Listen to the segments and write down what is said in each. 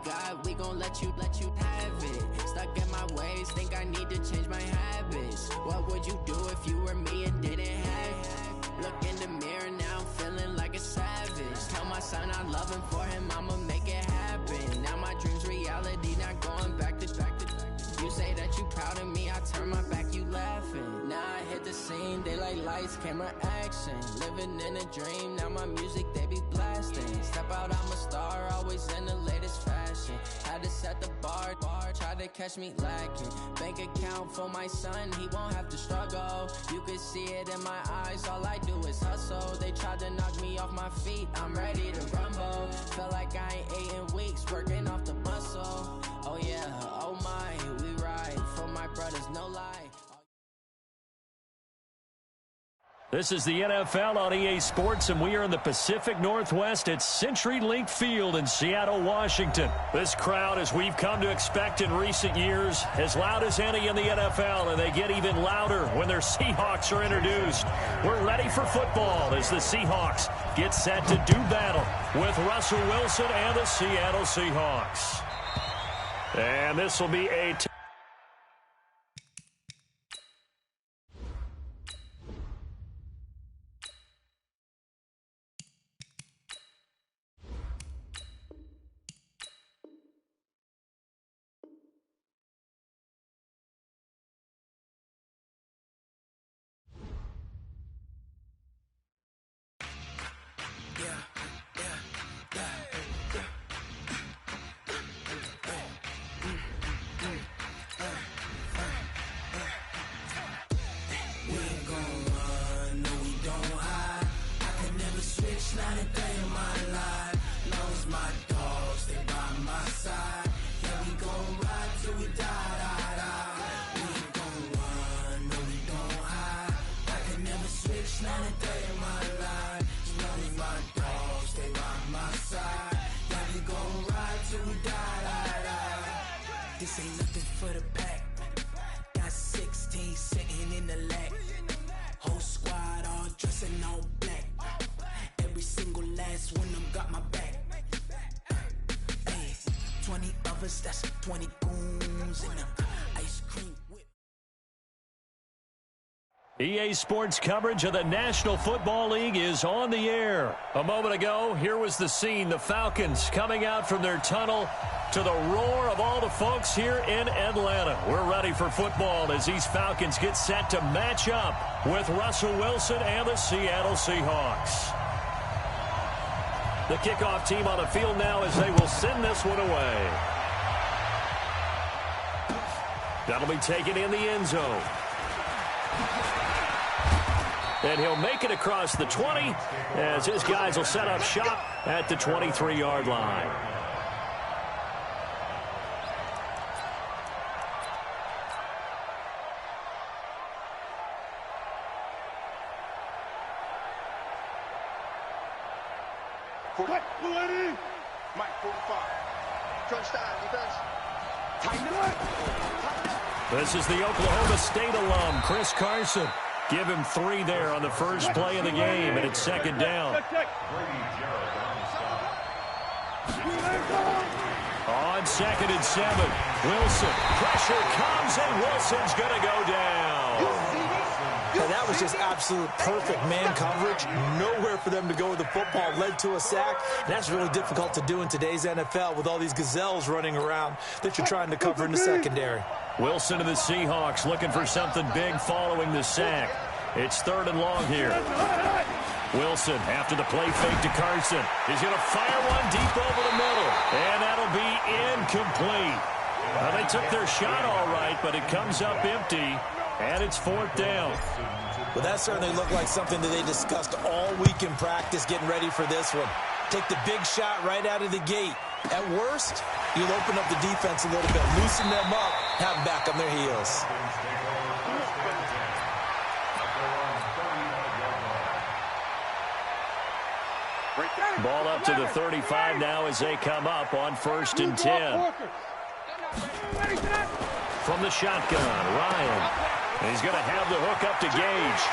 God, we gon' let you have it. Stuck in my ways, think I need to change my habits. What would you do if you were me and didn't have it? Look in the mirror, now I'm feeling like a savage. Tell my son I love him, for him I'ma make it happen. Now my dream's reality, not going back to. You say that you proud of me, I turn my back, you laughing. Now I hit the scene, daylight lights, camera action. Living in a dream, now my music they be blasting. Step out, I'm a star, always in the latest fashion. Had to set the bar, try to catch me lacking. Bank account for my son, he won't have to struggle. You can see it in my eyes, all I do is hustle. They tried to knock me off my feet, I'm ready to rumble. Felt like I ain't ate in weeks, working off the muscle. Oh yeah, oh my, we ride for my brothers, no lie. This is the NFL on EA Sports, and we are in the Pacific Northwest at CenturyLink Field in Seattle, Washington. This crowd, as we've come to expect in recent years, as loud as any in the NFL, and they get even louder when their Seahawks are introduced. We're ready for football as the Seahawks get set to do battle with Russell Wilson and the Seattle Seahawks. And this will be a not a day in my life. Long as my dogs stay by my side. Yeah, we gon' ride till we die, die, die. We ain't gon' run, no we don't hide. I can never switch, not a day in my life. As long as my dogs stay by my side. Yeah, we gon' ride till we die, die, die. This ain't nothing for the pack. Got 16 sitting in the lap. Whole squad all dressing all black. Every single last one of them got my back. Hey, 20 of us, that's 20 goons in the ice cream whip. EA Sports coverage of the National Football League is on the air. A moment ago, here was the scene. The Falcons coming out from their tunnel to the roar of all the folks here in Atlanta. We're ready for football as these Falcons get set to match up with Russell Wilson and the Seattle Seahawks. The kickoff team on the field now as they will send this one away. That'll be taken in the end zone. And he'll make it across the 20 as his guys will set up shop at the 23-yard line. Mike 45. Touchdown, defense. This is the Oklahoma State alum, Chris Carson. Give him 3 there on the first play of the game, and it's second down. On 2nd and 7, Wilson. Pressure comes, and Wilson's going to go down. And that was just absolute perfect man coverage. Nowhere for them to go with the football. Led to a sack. And that's really difficult to do in today's NFL with all these gazelles running around that you're trying to cover in the secondary. Wilson and the Seahawks looking for something big following the sack. It's 3rd and long here. Wilson, after the play fake to Carson, is going to fire one deep over the middle. And that'll be incomplete. Well, they took their shot all right, but it comes up empty. And it's 4th down. Well, that certainly looked like something that they discussed all week in practice getting ready for this one. Take the big shot right out of the gate. At worst, you'll open up the defense a little bit, loosen them up, have them back on their heels. Ball up to the 35 now as they come up on 1st and 10. From the shotgun, Ryan. He's going to have the hook up to Gage.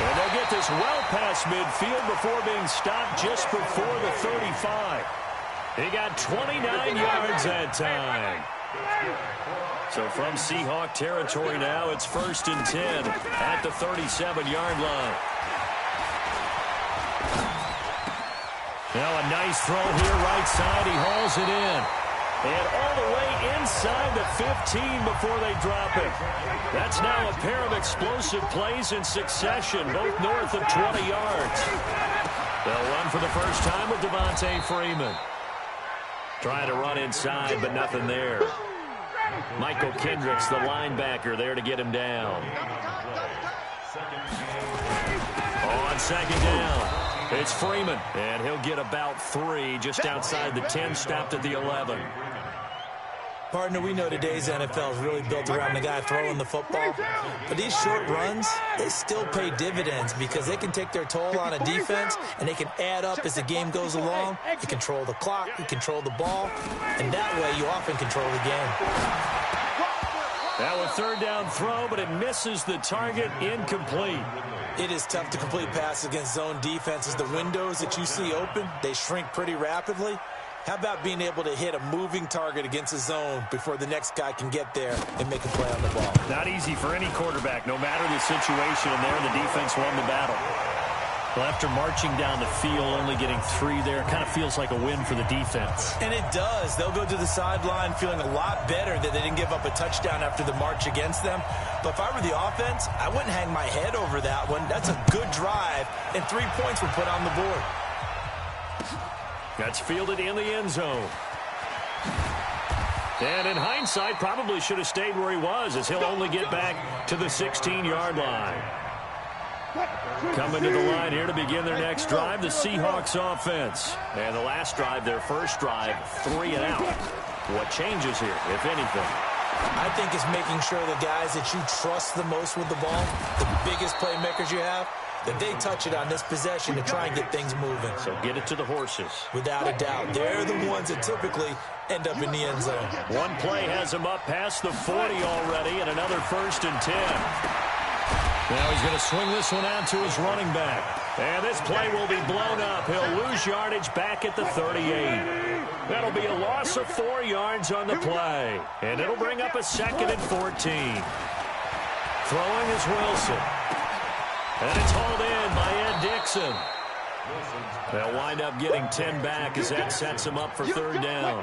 And they'll get this well past midfield before being stopped just before the 35. He got 29 yards that time. So from Seahawk territory now, it's 1st and 10 at the 37-yard line. Now a nice throw here, right side. He hauls it in. And all the way inside the 15 before they drop it. That's now a pair of explosive plays in succession, both north of 20 yards. They'll run for the first time with Devontae Freeman. Trying to run inside, but nothing there. Michael Kendricks, the linebacker, there to get him down. On 2nd down, it's Freeman, and he'll get about 3 just outside the 10, stopped at the 11. Partner, we know today's NFL is really built around the guy throwing the football. But these short runs, they still pay dividends because they can take their toll on a defense, and they can add up as the game goes along. You control the clock, you control the ball, and that way you often control the game. Now a 3rd down throw, but it misses the target, incomplete. It is tough to complete passes against zone defenses. The windows that you see open, they shrink pretty rapidly. How about being able to hit a moving target against a zone before the next guy can get there and make a play on the ball? Not easy for any quarterback, no matter the situation, and there the defense won the battle. Well, after marching down the field, only getting 3 there, kind of feels like a win for the defense. And it does. They'll go to the sideline feeling a lot better that they didn't give up a touchdown after the march against them. But if I were the offense, I wouldn't hang my head over that one. That's a good drive, and 3 points were put on the board. That's fielded in the end zone. And in hindsight, probably should have stayed where he was, as he'll only get back to the 16-yard line. Coming to the line here to begin their next drive, the Seahawks offense. And the last drive, their first drive, 3 and out. What changes here, if anything? I think it's making sure the guys that you trust the most with the ball, the biggest playmakers you have, that they touch it on this possession to try and get things moving. So get it to the horses. Without a doubt. They're the ones that typically end up in the end zone. One play has him up past the 40 already, and another 1st and 10. Now he's going to swing this one out to his running back. And this play will be blown up. He'll lose yardage back at the 38. That'll be a loss of 4 yards on the play. And it'll bring up a 2nd and 14. Throwing is Wilson. And it's hauled in by Ed Dixon. They'll wind up getting 10 back as that sets them up for 3rd down.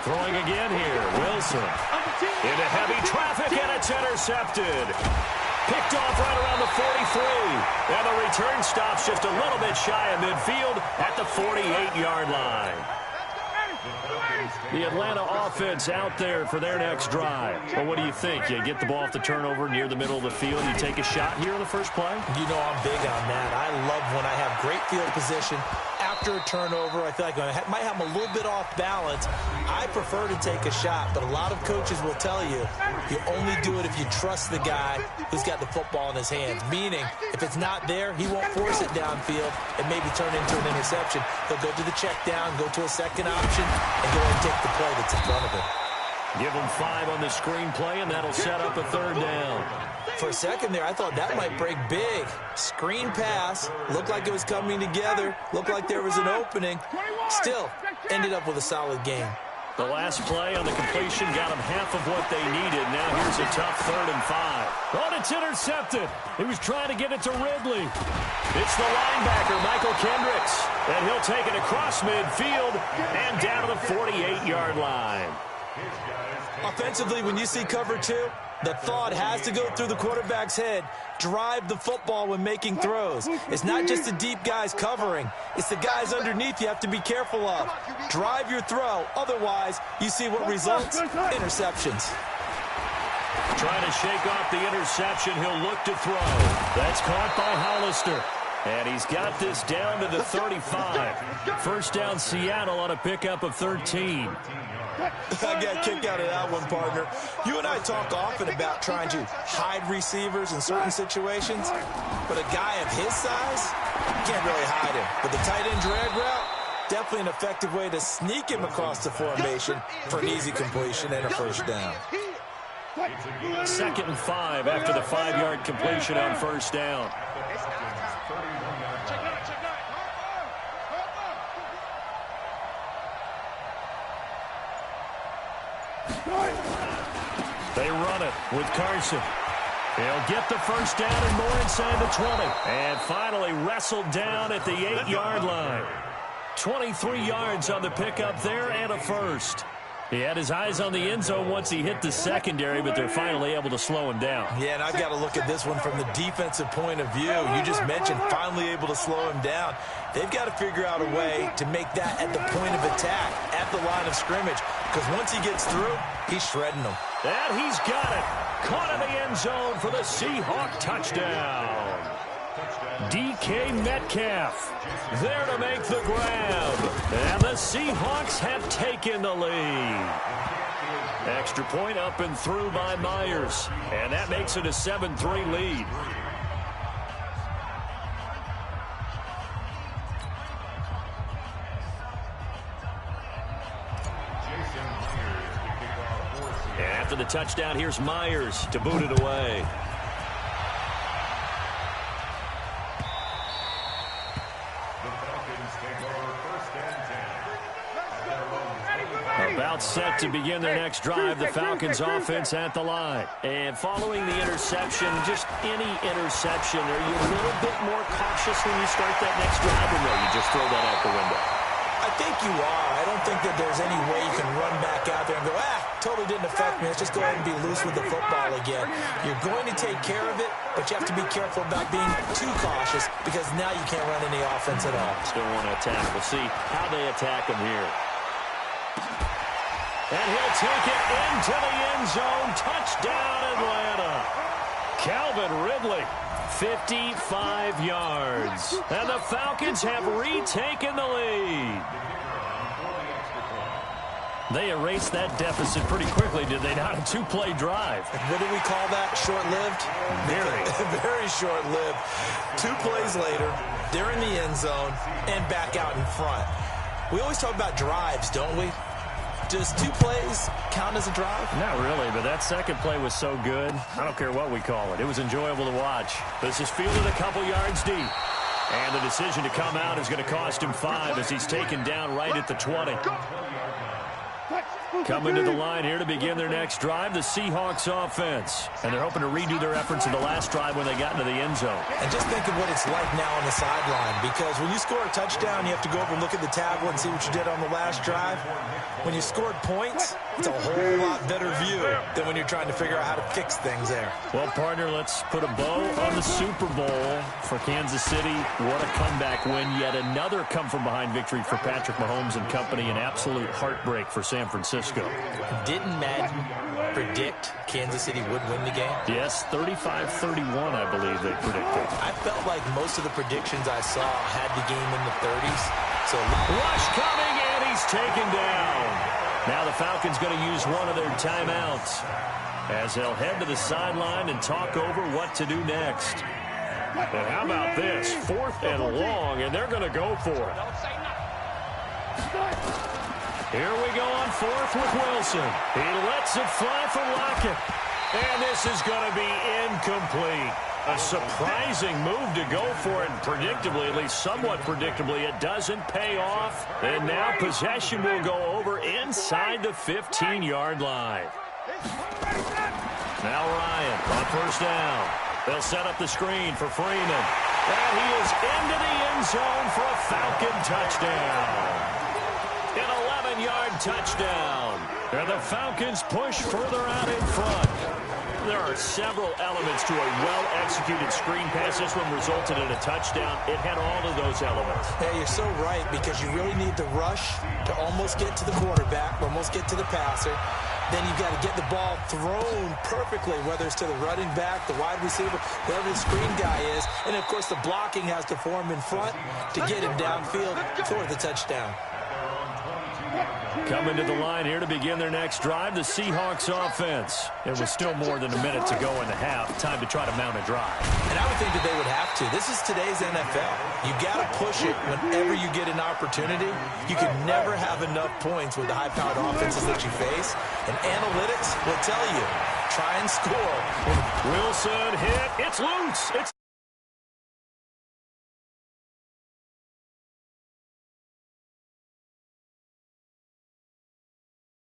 Throwing again here, Wilson. Into heavy traffic, and it's intercepted. Picked off right around the 43. And the return stops just a little bit shy of midfield at the 48-yard line. The Atlanta offense out there for their next drive. Well, what do you think? You get the ball off the turnover near the middle of the field. You take a shot here in the first play? You know I'm big on that. I love when I have great field position. After a turnover, I feel like I might have them a little bit off balance. I prefer to take a shot, but a lot of coaches will tell you only do it if you trust the guy who's got the football in his hands. Meaning, if it's not there, he won't force it downfield and maybe turn into an interception. He'll go to the check down, go to a second option, and go ahead and take the play that's in front of him. Give him 5 on the screen play, and that'll set up a 3rd down. For a second there, I thought that might break big. Screen pass, looked like it was coming together, looked like there was an opening. Still, ended up with a solid game. The last play on the completion got them half of what they needed. Now here's a tough 3rd and 5. Oh, it's intercepted. He was trying to get it to Ridley. It's the linebacker, Michael Kendricks. And he'll take it across midfield and down to the 48-yard line. Offensively, when you see cover 2, the thought has to go through the quarterback's head. Drive the football when making throws. It's not just the deep guys covering. It's the guys underneath you have to be careful of. Drive your throw. Otherwise, you see what results? Interceptions. Trying to shake off the interception. He'll look to throw. That's caught by Hollister. And he's got this down to the 35. First down Seattle on a pickup of 13. I got a kick out of that one, partner. You and I talk often about trying to hide receivers in certain situations, but a guy of his size, you can't really hide him. But the tight end drag route, definitely an effective way to sneak him across the formation for an easy completion and a first down. 2nd and 5 after the 5-yard completion on first down. They run it with Carson. He'll get the first down and more inside the 20. And finally wrestled down at the 8-yard line. 23 yards on the pickup there and a first. He had his eyes on the end zone once he hit the secondary, but they're finally able to slow him down. Yeah, and I've got to look at this one from the defensive point of view. You just mentioned finally able to slow him down. They've got to figure out a way to make that at the point of attack, at the line of scrimmage, because once he gets through, he's shredding them. And he's got it. Caught in the end zone for the Seahawk touchdown. DK Metcalf there to make the grab. And the Seahawks have taken the lead. Extra point up and through by Myers. And that makes it a 7-3 lead. And after the touchdown, here's Myers to boot it away. About set to begin their next drive, the Falcons offense at the line. And following the interception, just any interception, are you a little bit more cautious when you start that next drive, or no, you just throw that out the window? I think you are. I don't think that there's any way you can run back out there and go, totally didn't affect me. Let's just go ahead and be loose with the football again. You're going to take care of it, but you have to be careful about being too cautious because now you can't run any offense at all. Still want to attack. We'll see how they attack him here. And he'll take it into the end zone. Touchdown, Atlanta. Calvin Ridley, 55 yards. And the Falcons have retaken the lead. They erased that deficit pretty quickly, did they not? A two-play drive. What do we call that? Short-lived? Very. Very short-lived. 2 plays later, they're in the end zone and back out in front. We always talk about drives, don't we? Does 2 plays count as a drive? Not really, but that second play was so good. I don't care what we call it. It was enjoyable to watch. This is fielded a couple yards deep. And the decision to come out is going to cost him 5 as he's taken down right at the 20. Coming to the line here to begin their next drive, the Seahawks offense. And they're hoping to redo their efforts in the last drive when they got into the end zone. And just think of what it's like now on the sideline, because when you score a touchdown, you have to go over and look at the tablet and see what you did on the last drive. When you scored points, it's a whole lot better view than when you're trying to figure out how to fix things there. Well, partner, let's put a bow on the Super Bowl for Kansas City. What a comeback win. Yet another come-from-behind victory for Patrick Mahomes and company. An absolute heartbreak for San Francisco. Didn't Madden predict Kansas City would win the game? Yes, 35-31, I believe they predicted. I felt like most of the predictions I saw had the game in the 30s. So Rush coming, and he's taken down. Now the Falcons going to use one of their timeouts as they'll head to the sideline and talk over what to do next. And how about this? 4th and long, and they're going to go for it. Here we go on 4th with Wilson. He lets it fly for Lockett. And this is going to be incomplete. A surprising move to go for it. And predictably, at least somewhat predictably, it doesn't pay off. And now possession will go over inside the 15-yard line. Now Ryan on 1st down. They'll set up the screen for Freeman. And he is into the end zone for a Falcon touchdown. An 11-yard touchdown. And the Falcons push further out in front. There are several elements to a well-executed screen pass. This one resulted in a touchdown. It had all of those elements. Yeah, you're so right, because you really need the rush to almost get to the quarterback, almost get to the passer. Then you've got to get the ball thrown perfectly, whether it's to the running back, the wide receiver, whoever the screen guy is. And, of course, the blocking has to form in front to get him downfield for the touchdown. Coming to the line here to begin their next drive, the Seahawks offense. It was still more than a minute to go in the half. Time to try to mount a drive. And I would think that they would have to. This is today's NFL. You got to push it whenever you get an opportunity. You can never have enough points with the high-powered offenses that you face. And analytics will tell you, try and score. Wilson hit. It's loose. It's